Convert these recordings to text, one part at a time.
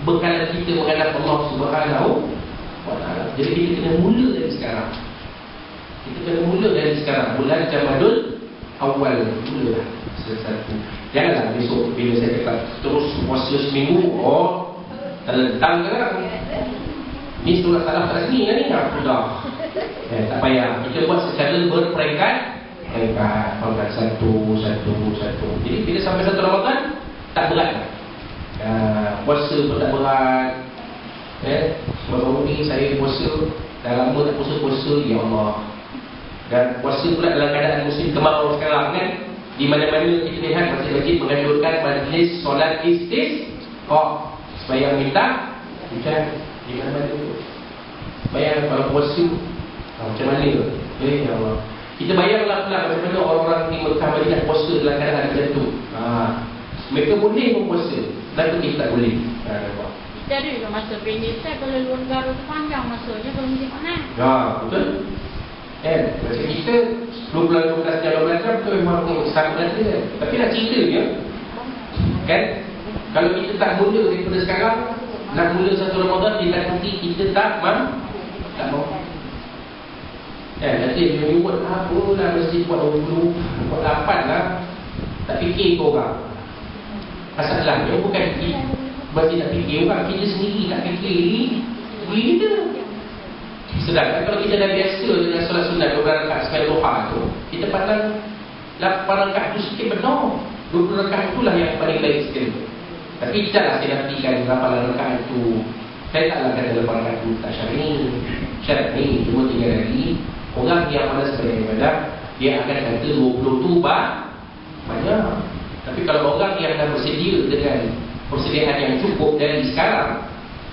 bekalan kita menghadap Allah Subhanahu wa Ta'ala. Jadi kita kena mula dari sekarang. Kita kena mula dari sekarang. Bulan Jamadul Awal mulalah sesuatu. Janganlah besok bila saya kata terus puasa seminggu, terlentang kan. Ni surah salah kat sini kan ni. Dah. Tak payah. Kita buat secara berperingkat. Peringkat satu. Jadi bila sampai satu Ramadan tak berat. Puasa pun tak berat. Baru ni saya puasa, dah lama tak puasa, ya Allah. Dan puasa pula dalam keadaan musim kemarau sekarang kan. Di mana-mana kita lihat masjid-masjid menganjurkan majlis solat istisqa, sembahyang minta hujan. Di mana-mana tu bayang kalau puasa macam mana ya Allah. Kita bayanglah pula macam mana orang-orang di Mekah Madinah puasa dalam keadaan macam tu. Mereka boleh berpuasa, kenapa kita tak boleh? Kita ada juga masa pendek. Kalau luar negara tu panjang masanya, kalau musim panas. Betul. Macam kita 10 bulan, 12 jam, 12 jam tu memang sangat berada kan. Tapi nak ceritanya kan, kalau kita tak mula daripada sekarang, nak mula satu Ramadan, dia nanti kita tak mau. Nanti dia buat apa lah, mesti buat 20, buat 8 lah. Tak fikir kau orang. Masalahnya bukan mesti tak fikir orang, kita sendiri tak fikir diri kita. Sedangkan kalau kita dah biasa dengan solat sunat 12 rakaat sekali duha tu, kita pandang 8 rakaat tu sikit benar. 20 rakaat itulah yang paling baik sekali. Tapi tidaklah saya nafikan 8 rakaat tu. Saya taklah kata 8 rakaat tu tak syarat ni. Cuma tinggal lagi orang yang malas sebagai ibadah, dia akan kata 20 tu banyak. Tapi kalau orang yang dah bersedia dengan persediaan yang cukup dari sekarang,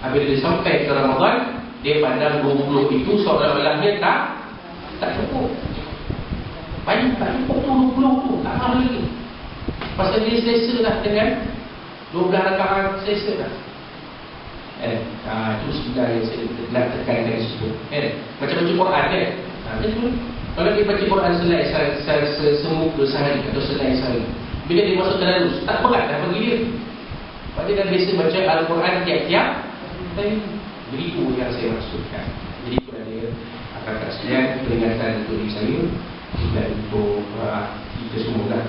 apabila dia sampai ke Ramadan, dia pandang 20 itu seolah-olahnya tak cukup. Banyak tak cukup tu 20 tu, tak mahu lagi. Pasal dia selesa dah dengan 12 rakaat, selesa dah. Itu sebenarnya yang saya nak tekankan di situ. Macam baca Quran kan. Kalau dia baca Quran semuka sehari atau sehari, bila dia masuk terus, tak berat dah bagi dia. Sebab dia dah biasa baca Al-Quran tiap-tiap hari. Begitu yang saya maksudkan. Jadi itu ada akan sekalian peringatan untuk diri saya dan untuk kita semua lah.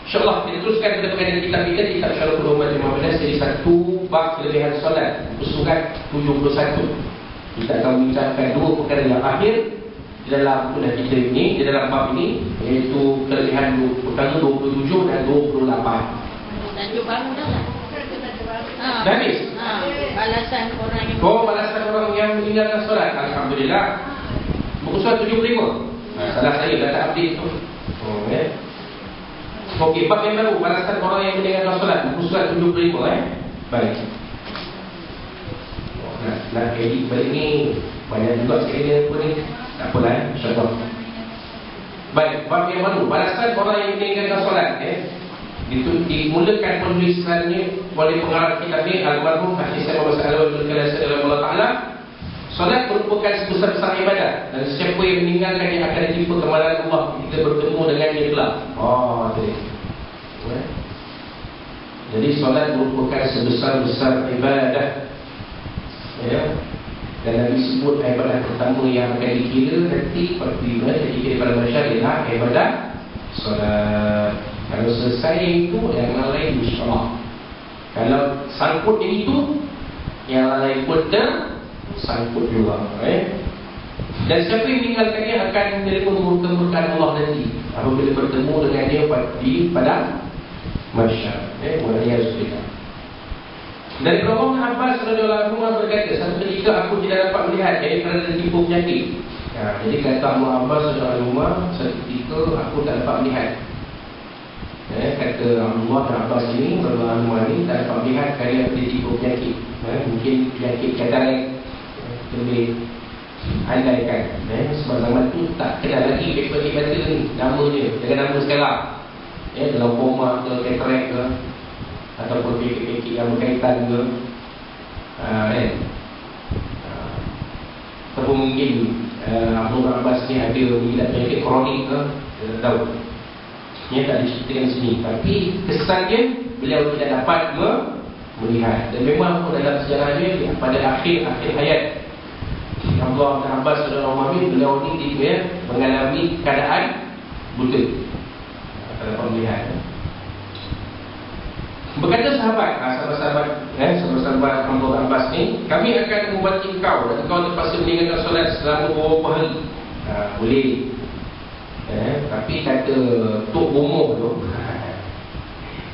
InsyaAllah kita teruskan pada pengajian kitab Syarahul Ummah 15 jadi 1 bab kelebihan solat, surat 71. Kita akan membincangkan 2 perkara yang akhir di dalam kuliah kita ini, di dalam bab ini, iaitu kelebihan perkara 27 dan 28. Tajuk baru dah lah. Dah habis? Balasan orang yang balasan orang yang meninggalkan solat. Alhamdulillah. Buku surat 75. Salah saya dah tak update tu. Okey, bab yang baru, balasan orang yang meninggalkan solat. Buku surat 75 Baik. Nak edit balik ni banyak juga sekali apa ni. Tak apalah insya-Allah. Baik, bab yang baru, balasan orang yang meninggalkan solat. Itu dimulakan penulisannya oleh pengarang kitab ini almarhum Haji Muhammad sallallahu alaihi wasallam. Solat merupakan sebesar-besar ibadat dan siapa yang meninggalkannya akan ditimpa kemarahan Allah ketika bertemu dengannya kelak. Jadi solat merupakan sebesar-besar ibadat. Dan Nabi sebut ibadat pertama yang akan dikira nanti apabila dikira pada masyarakat ialah ibadat solat. Kalau selesai itu, yang lain insyaAllah. Kalau sangkut yang itu, yang lain pun tersangkut juga. Dan siapa yang meninggalkannya akan menerima kemurkaan Allah nanti apabila bertemu dengannya di padang mahsyar. Mulanya sudah. Dari Ibnu Abbas radhiyallahu anhu berkata, satu ketika aku tidak dapat melihat, jadi kerana tertipu penyakit. Jadi kata Ibnu Abbas radhiyallahu anhu, satu ketika aku tak dapat melihat. Kata Abdullah dan Abbas ini, berlalu ini tak dapat melihat kerana tertipu penyakit. Mungkin penyakit katarak lebih andaikan. Sebab zaman tu tak kenal lagi penyakit mata ni, namanya dengan nama sekarang. Glaukoma ke, katarak ke, ataupun penyakit-penyakit yang berkaitan ke. Ataupun mungkin Abdullah Abbas ni ada mengidap penyakit kronik ke, kita tahu. Tak diceritakan di sini. Tapi kesannya beliau tidak dapat melihat. Dan memang pun dalam sejarah dia, pada akhir hayat Abdullah bin Abbas radhiyallahu anhu, beliau ni dia mengalami keadaan buta dalam melihat. Berkata sahabat Abdullah Abbas ni, kami akan mengubati engkau dan engkau terpaksa meninggalkan solat selama beberapa hari. Boleh. Tapi kata Tok Bomoh tu,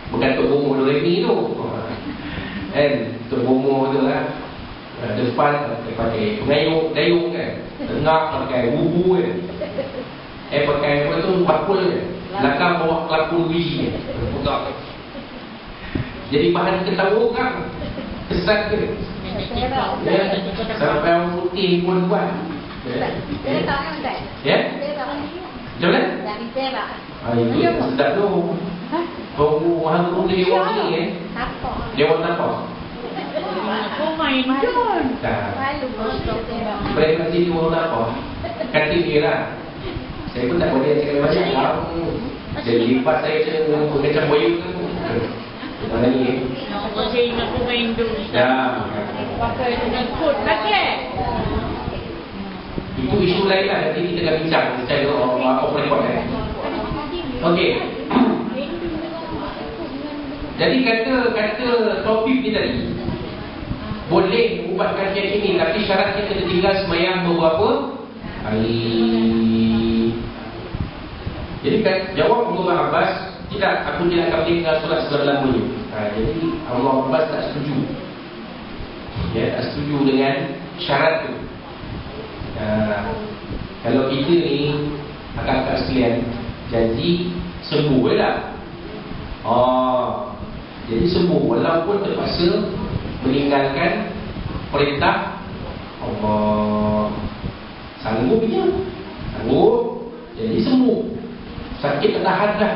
bukan Tok Bomoh Doremi tu, Tok Bomoh tu lah, depan pakai dayung kan, tengah pakai bubu kan, pakai apa tu, bakul kan, belakang bawa kelakun biji kan. Jadi bahan ketawa orang, kesan ke? Sampai orang putih pun buat. Dia tahu kan tak? Ya? Dia tahu. Macam mana? Tak bisa tak? Itu sedap tu. Kau hantu dia orang ni Apa? dia orang apa? Aku main John. Tak. Malu betul. Presentasi dia orang apa? Kata dia lah. Saya pun tak boleh cakap macam jadi lipat saya macam boyu tu. Mana ni? Saya ingat aku main dulu. Ya. Pakai dengan kod pakai. Itu isu lain lah. Nanti kita akan bincang secara off record kan. Okey. Jadi kata topik ni tadi, boleh ubatkan keyakinan, tapi syarat kita tinggal sembahyang beberapa hari. Jadi jawab Abdullah Abbas, tidak, aku tidak akan meninggal solat selama-lamanya. Jadi Abdullah Abbas tak setuju. Tak setuju dengan syarat tu. Kalau kita ni akak-akak sekalian janji sembuh tak? Jadi sembuh walaupun terpaksa meninggalkan perintah Allah. Sanggup je. Sanggup. Jadi sembuh. Sakit tak tahan dah.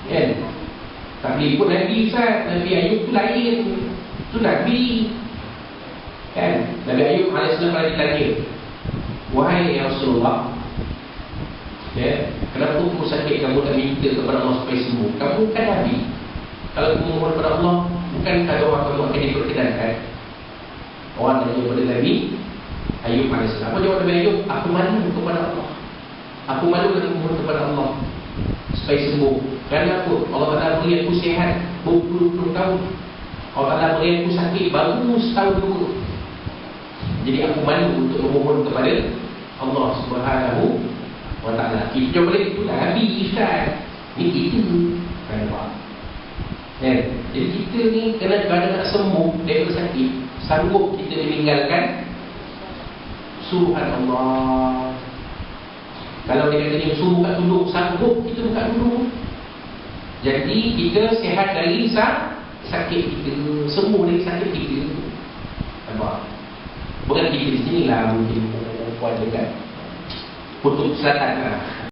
Kan? Tak boleh ikut Nabi Ustaz. Nabi Ayub tu lain. Tu Nabi. Kan? Nabi Ayub AS pernah ditanya, wahai ya Rasulullah, kenapa kamu sakit, kamu tak minta kepada Allah supaya sembuh? Kamu kan Nabi. Kalau kamu mohon kepada Allah, bukankah doa kamu akan diperkenankan? Orang tanya kepada Nabi Ayub AS. Apa jawab Nabi Ayub? Aku malu kepada Allah. Aku malu dan mohon kepada Allah supaya sembuh. Kerana apa? Allah Ta'ala beri aku sihat berpuluh-puluh tahun. Allah Ta'ala beri aku sakit baru setahun dulu. Jadi aku malu untuk memohon kepada Allah Subhanahu wa Ta'ala. Kita boleh itulah Nabi Ustaz. Ni kita kan. Jadi kita ni kena nak sembuh daripada sakit, sanggup kita meninggalkan suruhan Allah. Kalau dia kata dia suruh kat duduk, sanggup kita buka dulu. Jadi kita sihat dari sakit kita, sembuh dari sakit kita. Nampak? Bukan kita di sini lah, mungkin puan dekat Kutub Selatan lah.